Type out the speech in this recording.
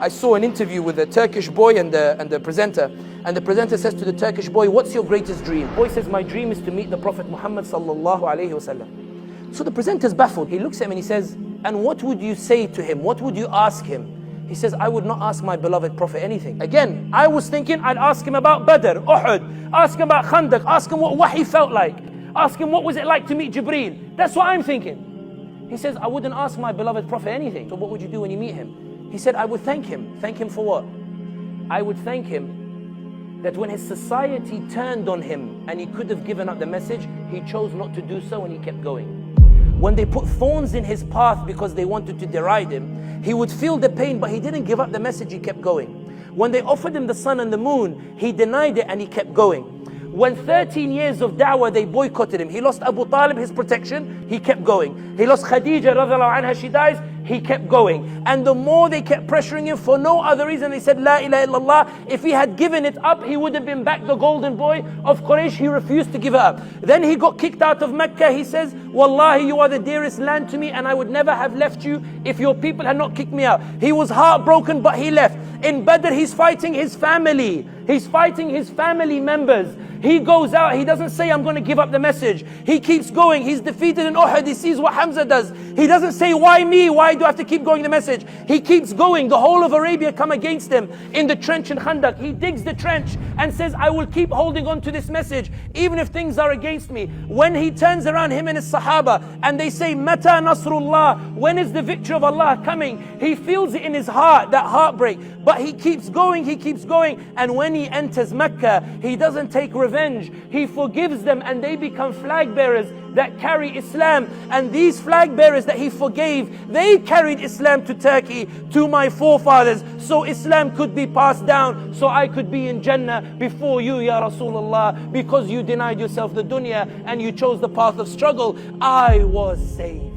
I saw an interview with a Turkish boy and the presenter. And the presenter says to the Turkish boy, what's your greatest dream? The boy says, my dream is to meet the Prophet Muhammad sallallahu alayhi wasallam. So the presenter's baffled. He looks at him and he says, and what would you say to him? What would you ask him? He says, I would not ask my beloved Prophet anything. Again, I was thinking I'd ask him about Badr, Uhud, ask him about Khandaq, ask him what Wahi felt like, ask him what was it like to meet Jibreel. That's what I'm thinking. He says, I wouldn't ask my beloved Prophet anything. So what would you do when you meet him? He said, I would thank him. Thank him for what? I would thank him that when his society turned on him and he could have given up the message, he chose not to do so and he kept going. When they put thorns in his path because they wanted to deride him, he would feel the pain, but he didn't give up the message, he kept going. When they offered him the sun and the moon, he denied it and he kept going. When 13 years of da'wah, they boycotted him. He lost Abu Talib, his protection, he kept going. He lost Khadija, radiallahu anha, she dies, he kept going. And the more they kept pressuring him for no other reason, they said, La ilaha illallah. If he had given it up, he would have been back the golden boy of Quraysh. He refused to give it up. Then he got kicked out of Mecca. He says, Wallahi, you are the dearest land to me, and I would never have left you if your people had not kicked me out. He was heartbroken, but he left. In Badr, he's fighting his family. He's fighting his family members. He goes out, he doesn't say, I'm going to give up the message. He keeps going. He's defeated in Uhud. He sees what Hamza does. He doesn't say, why me? Why do I have to keep going the message? He keeps going. The whole of Arabia come against him in the trench in Khandaq. He digs the trench and says, I will keep holding on to this message, even if things are against me. When he turns around, him and his Sahaba, and they say, Mata Nasrullah, when is the victory of Allah coming? He feels it in his heart, that heartbreak. But he keeps going, he keeps going. And when he enters Mecca, he doesn't take revenge. He forgives them and they become flag bearers that carry Islam. And these flag bearers that he forgave, they carried Islam to Turkey, to my forefathers. So Islam could be passed down, so I could be in Jannah before you, Ya Rasulullah, because you denied yourself the dunya and you chose the path of struggle. I was saved.